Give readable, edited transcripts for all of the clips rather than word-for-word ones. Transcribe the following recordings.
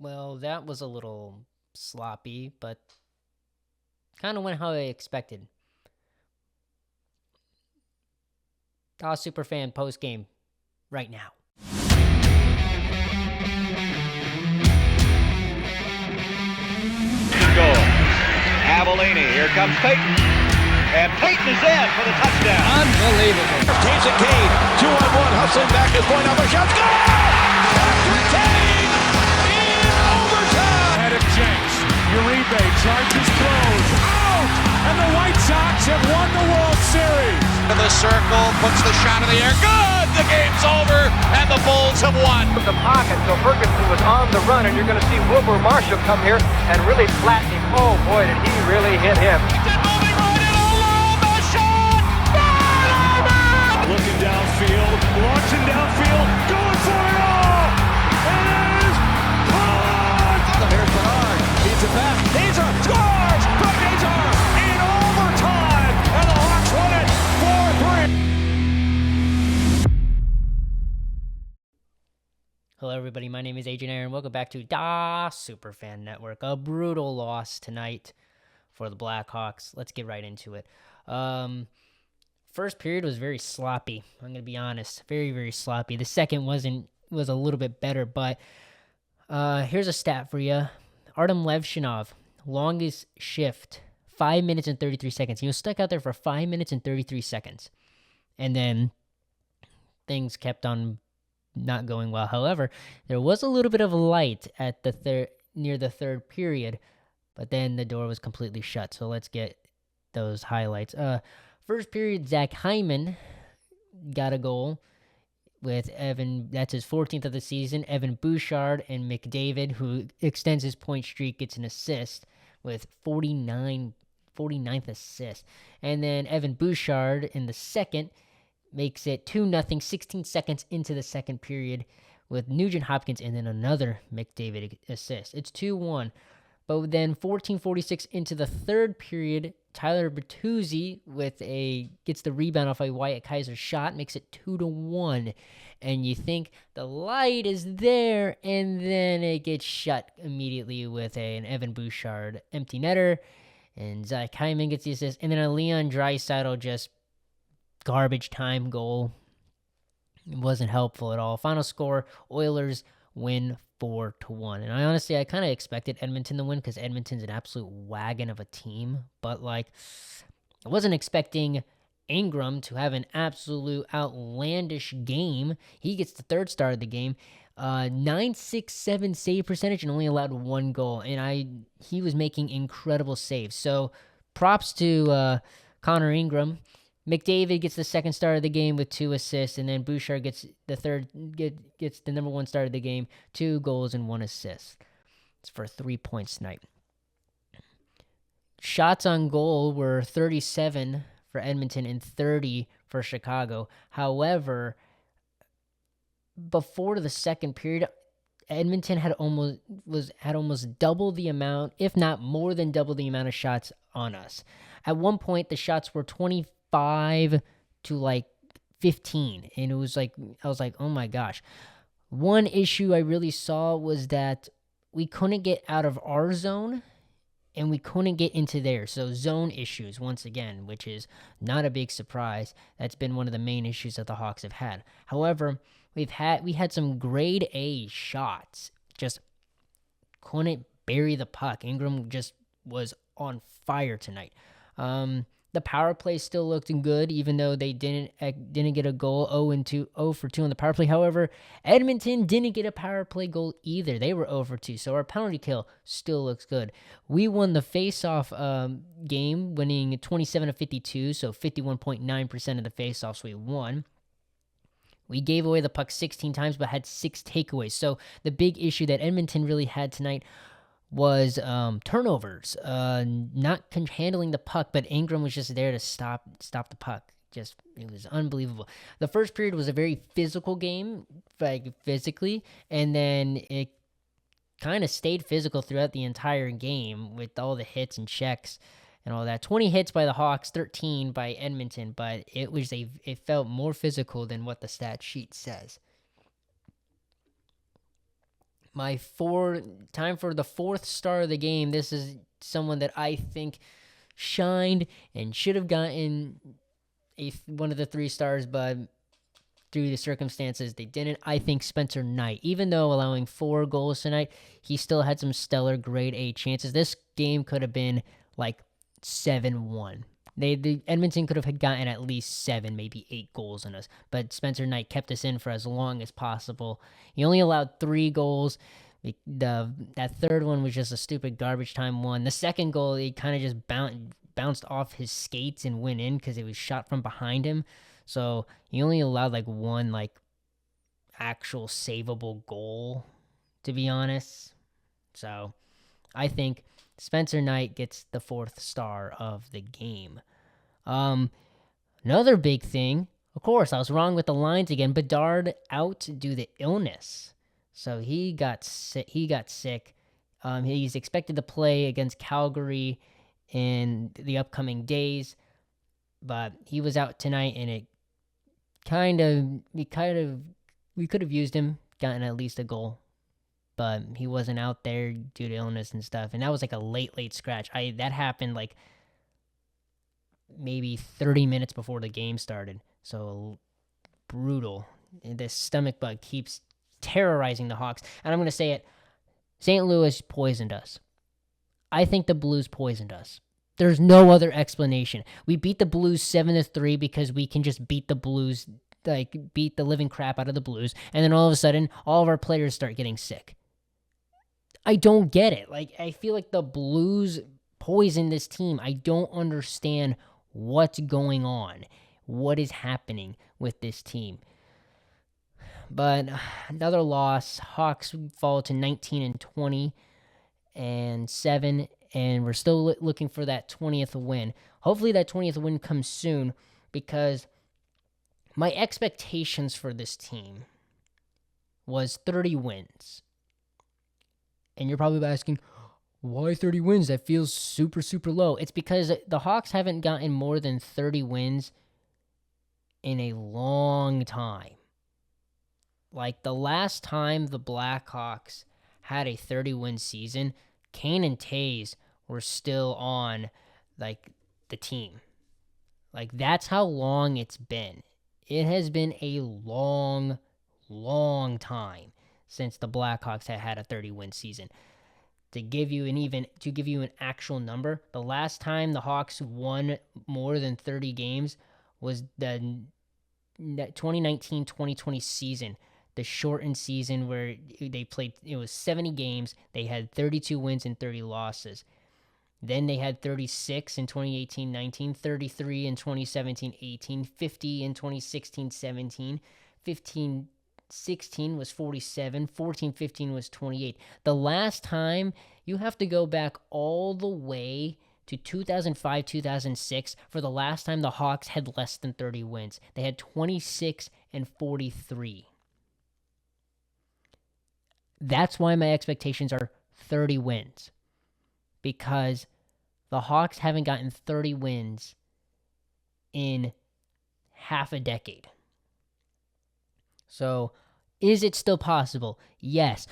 Well, that was a little sloppy, but kind of went how I expected. Superfan postgame right now. Goal. Avellini, here comes Peyton. And Peyton is in for the touchdown. Unbelievable. Taves it Cade. 2-on-1. Hustling back is point up a shot. Score! Patrick Kane in overtime. Ahead of Jenks. Uribe charges throws. Out! And the White Sox have won the World Series. To the circle. Puts the shot in the air. Good! The game's over. And the Bulls have won. The pocket, so Ferguson was on the run, and you're going to see Wilbur Marshall come here and really flatten him. Oh, boy, did he really hit him. Moving right in over the shot. Looking downfield, launching downfield, going for it all. It is caught. Here's Bedard. Feeds it back. Hazar scores from Hazar in overtime. And the Hawks won it 4-3. Hello, everybody. My name is Agent Aaron. Welcome back to Da Superfan Network. A brutal loss tonight for the Blackhawks. Let's get right into it. First period was very sloppy. I'm going to be honest. Very, very sloppy. The second was a little bit better, but here's a stat for you. Artem Levshinov, longest shift, 5 minutes and 33 seconds. He was stuck out there for 5 minutes and 33 seconds. And then things kept on not going well. However, there was a little bit of light at the near the third period, but then the door was completely shut. So let's get those highlights. First period, Zach Hyman got a goal with Evan. That's his 14th of the season. Evan Bouchard and McDavid, who extends his point streak, gets an assist with 49th assist. And then Evan Bouchard in the second makes it 2-0, 16 seconds into the second period with Nugent Hopkins and then another McDavid assist. It's 2-1. But then 14:46 into the third period, Tyler Bertuzzi gets the rebound off a Wyatt Kaiser shot, makes it 2-1. And you think the light is there, and then it gets shut immediately with an Evan Bouchard empty netter, and Zach Hyman gets the assist, and then a Leon Draisaitl just garbage time goal. It wasn't helpful at all. Final score, Oilers win 4-1. And I kind of expected Edmonton to win because Edmonton's an absolute wagon of a team. But, I wasn't expecting Ingram to have an absolute outlandish game. He gets the third star of the game. 967 save percentage and only allowed one goal. And he was making incredible saves. So, props to Connor Ingram. McDavid gets the second star of the game with 2 assists, and then Bouchard gets gets the number 1 star of the game, 2 goals and 1 assist. It's for 3 points tonight. Shots on goal were 37 for Edmonton and 30 for Chicago. However, before the second period, Edmonton had almost double the amount, if not more than double the amount of shots on us. At one point, the shots were 25 to 15, and I was like, oh my gosh. One issue I really saw was that we couldn't get out of our zone and we couldn't get into theirs. So zone issues once again, which is not a big surprise. That's been one of the main issues that the Hawks have had. However, we had some grade A shots, just couldn't bury the puck. Ingram just was on fire tonight. The power play still looked good, even though they didn't get a goal. 0 for 2 on the power play. However, Edmonton didn't get a power play goal either. They were 0 for 2, so our penalty kill still looks good. We won the face-off game, winning 27-52, so 51.9% of the face-offs we won. We gave away the puck 16 times, but had 6 takeaways. So the big issue that Edmonton really had tonight was turnovers, not handling the puck, but Ingram was just there to stop the puck. It was unbelievable. The first period was a very physical game, physically, and then it kind of stayed physical throughout the entire game with all the hits and checks and all that. 20 hits by the Hawks, 13 by Edmonton, but it felt more physical than what the stat sheet says. Time for the fourth star of the game. This is someone that I think shined and should have gotten one of the 3 stars, but through the circumstances, they didn't. I think Spencer Knight, even though allowing 4 goals tonight, he still had some stellar grade A chances. This game could have been like 7-1. The Edmonton could have gotten at least 7, maybe 8 goals in us, but Spencer Knight kept us in for as long as possible. He only allowed 3 goals. That third one was just a stupid garbage time one. The second goal, he kind of just bounced off his skates and went in because it was shot from behind him. So he only allowed like 1 like actual savable goal, to be honest. So I think Spencer Knight gets the 4th star of the game. Another big thing, of course, I was wrong with the lines again. Bedard out due to illness. So he got sick. He's expected to play against Calgary in the upcoming days, but he was out tonight, and we could have used him, gotten at least a goal, but he wasn't out there due to illness and stuff. And that was like a late scratch. That happened like maybe 30 minutes before the game started. So brutal. And this stomach bug keeps terrorizing the Hawks. And I'm going to say it. St. Louis poisoned us. I think the Blues poisoned us. There's no other explanation. We beat the Blues 7-3 because we can just beat the Blues, like beat the living crap out of the Blues, and then all of a sudden, all of our players start getting sick. I don't get it. Like, I feel like the Blues poisoned this team. I don't understand what's going on. What is happening with this team? But another loss. Hawks fall to 19-20 and 7. And we're still looking for that 20th win. Hopefully that 20th win comes soon, because my expectations for this team was 30 wins. And you're probably asking, why 30 wins? That feels super, super low. It's because the Hawks haven't gotten more than 30 wins in a long time. Like the last time the Blackhawks had a 30-win season, Kane and Taves were still on, like, the team. Like, that's how long it's been. It has been a long, long time since the Blackhawks had a 30-win season. To give you an actual number, the last time the Hawks won more than 30 games was the 2019-2020 season. The shortened season where they played, it was 70 games. They had 32 wins and 30 losses. Then they had 36 in 2018-19, 33 in 2017-18, 50 in 2016-17, 15-16 was 47, 14-15 was 28. The last time, you have to go back all the way to 2005-2006 for the last time the Hawks had less than 30 wins. They had 26 and 43. That's why my expectations are 30 wins. Because the Hawks haven't gotten 30 wins in half a decade. So, is it still possible? Yes.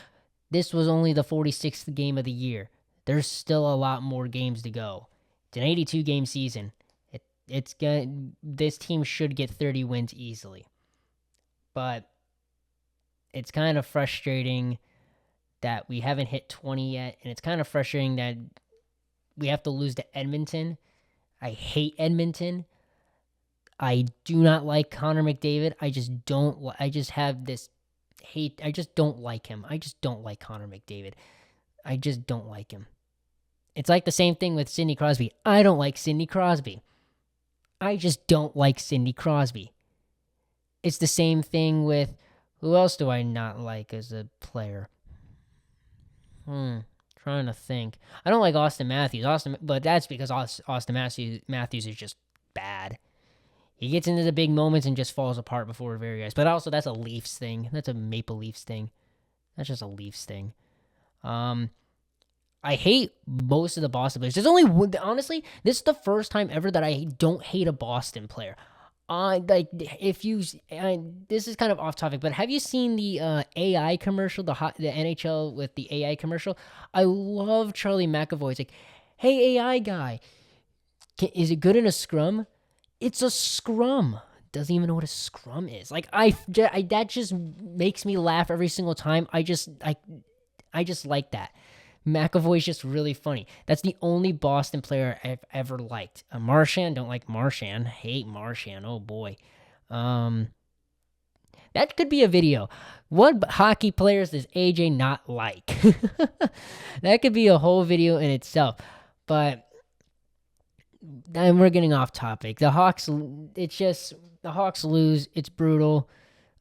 This was only the 46th game of the year. There's still a lot more games to go. It's an 82-game season. This team should get 30 wins easily. But it's kind of frustrating that we haven't hit 20 yet, and it's kind of frustrating that we have to lose to Edmonton. I hate Edmonton. I do not like Connor McDavid. I just have this hate. I just don't like him. I just don't like Connor McDavid. I just don't like him. It's like the same thing with Sidney Crosby. I don't like Sidney Crosby. I just don't like Sidney Crosby. It's the same thing with, who else do I not like as a player? Trying to think. I don't like Austin Matthews. But that's because Austin Matthews is just bad. He gets into the big moments and just falls apart before very eyes. But also, that's a Leafs thing. That's a Maple Leafs thing. That's just a Leafs thing. I hate most of the Boston players. There's only one, honestly, this is the first time ever that I don't hate a Boston player. Like if you, this is kind of off topic, but have you seen the AI commercial, the NHL with the AI commercial? I love Charlie McAvoy. It's like, hey AI guy, is it good in a scrum? It's a scrum. Doesn't even know what a scrum is. Like that just makes me laugh every single time. I just like that. McAvoy's just really funny. That's the only Boston player I've ever liked. Marchand, don't like Marchand. Hate Marchand. Oh boy. That could be a video. What hockey players does AJ not like? That could be a whole video in itself. But then we're getting off topic. The Hawks lose. It's brutal.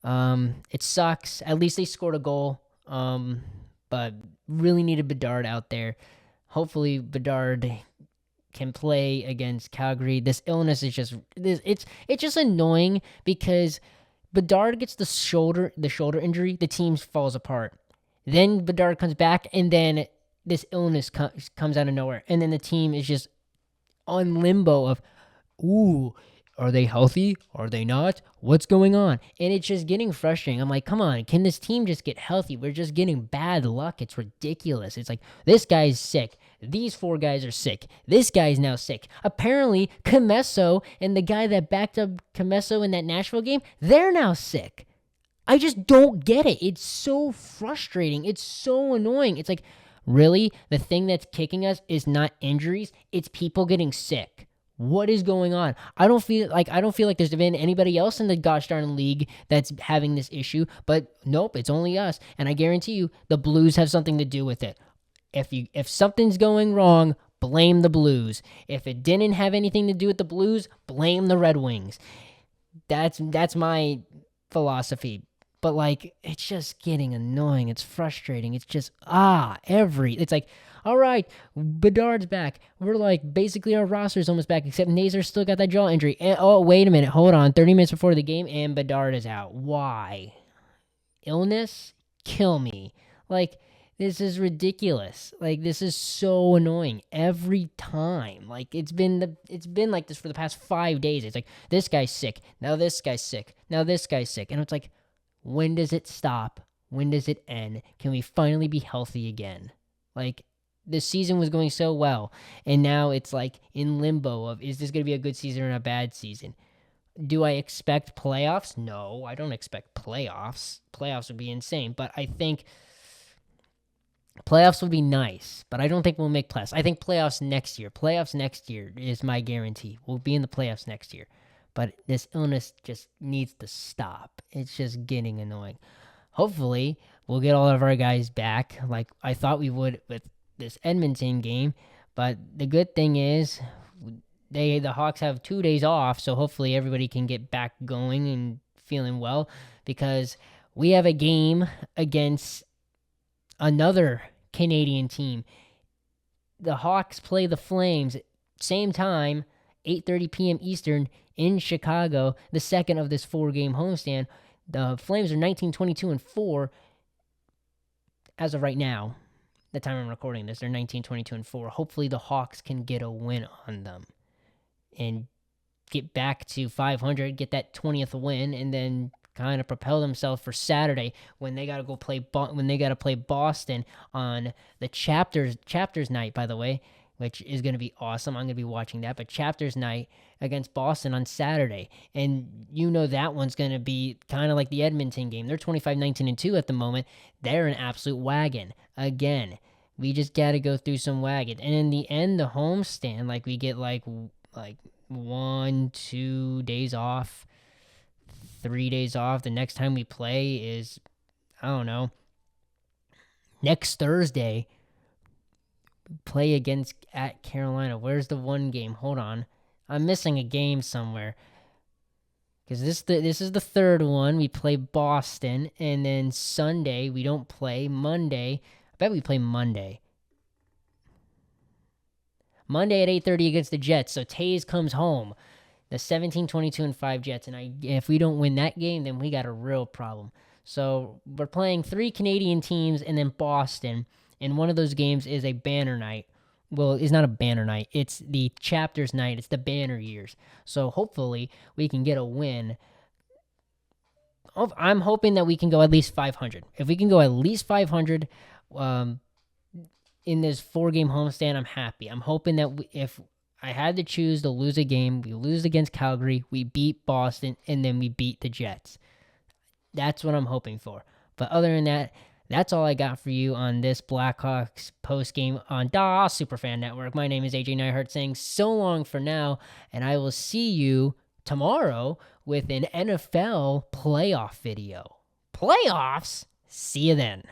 It sucks. At least they scored a goal. But really needed Bedard out there. Hopefully Bedard can play against Calgary. This illness is just it's just annoying because Bedard gets the shoulder injury, the team falls apart. Then Bedard comes back, and then this illness comes out of nowhere, and then the team is just on limbo of, ooh, are they healthy? Are they not? What's going on? And it's just getting frustrating. I'm like, come on, can this team just get healthy? We're just getting bad luck. It's ridiculous. It's like, this guy's sick. These 4 guys are sick. This guy's now sick. Apparently, Comesso and the guy that backed up Comesso in that Nashville game, they're now sick. I just don't get it. It's so frustrating. It's so annoying. It's like, really? The thing that's kicking us is not injuries. It's people getting sick. What is going on? I don't feel like there's been anybody else in the gosh darn league that's having this issue, but nope, it's only us. And I guarantee you, the Blues have something to do with it. If something's going wrong, blame the Blues. If it didn't have anything to do with the Blues, blame the Red Wings. That's my philosophy. But like, it's just getting annoying. It's frustrating. It's just it's like, all right, Bedard's back. We're like, basically our roster's almost back, except Nazar still got that jaw injury. And oh, wait a minute, hold on. 30 minutes before the game, and Bedard is out. Why? Illness? Kill me. Like, this is ridiculous. Like, this is so annoying every time. Like, it's been like this for the past 5 days. It's like, this guy's sick. Now this guy's sick. Now this guy's sick. And it's like, when does it stop? When does it end? Can we finally be healthy again? Like, the season was going so well, and now it's like in limbo of, is this going to be a good season or a bad season? Do I expect playoffs? No, I don't expect playoffs. Playoffs would be insane, but I think playoffs would be nice, but I don't think we'll make playoffs. I think playoffs next year. Playoffs next year is my guarantee. We'll be in the playoffs next year, but this illness just needs to stop. It's just getting annoying. Hopefully, we'll get all of our guys back like I thought we would with this Edmonton game, but the good thing is the Hawks have 2 days off, so hopefully everybody can get back going and feeling well, because we have a game against another Canadian team. The Hawks play the Flames same time, 8:30 p.m. Eastern in Chicago, the second of this 4-game homestand. The Flames are 19-22-4 as of right now. The time I'm recording this, they're 19-22-4. Hopefully the Hawks can get a win on them and get back to 500, get that 20th win, and then kind of propel themselves for Saturday when they got to play Boston on the chapters night, by the way, which is going to be awesome. I'm going to be watching that, but chapters night against Boston on Saturday. And you know that one's going to be kind of like the Edmonton game. They're 25-19-2 at the moment. They're an absolute wagon. Again, we just got to go through some wagon. And in the end, the homestand, like we get like 1-2 days off, 3 days off. The next time we play is, I don't know, next Thursday. Play at Carolina. Where's the one game? Hold on. I'm missing a game somewhere. Because this is the third one. We play Boston. And then Sunday, we don't play. Monday, I bet we play Monday. Monday at 8:30 against the Jets. So Taze comes home. The 17-22-5 Jets. And if we don't win that game, then we got a real problem. So we're playing 3 Canadian teams and then Boston. And one of those games is a banner night. well, it's not a banner night. It's the chapters night. It's the banner years. So hopefully we can get a win. I'm hoping that we can go at least 500. If we can go at least 500 in this 4-game homestand, I'm happy. I'm hoping that if I had to choose to lose a game, we lose against Calgary, we beat Boston, and then we beat the Jets. That's what I'm hoping for. But other than that, that's all I got for you on this Blackhawks postgame on Da Superfan Network. My name is AJ Neihart saying so long for now, and I will see you tomorrow with an NFL playoff video. Playoffs? See you then.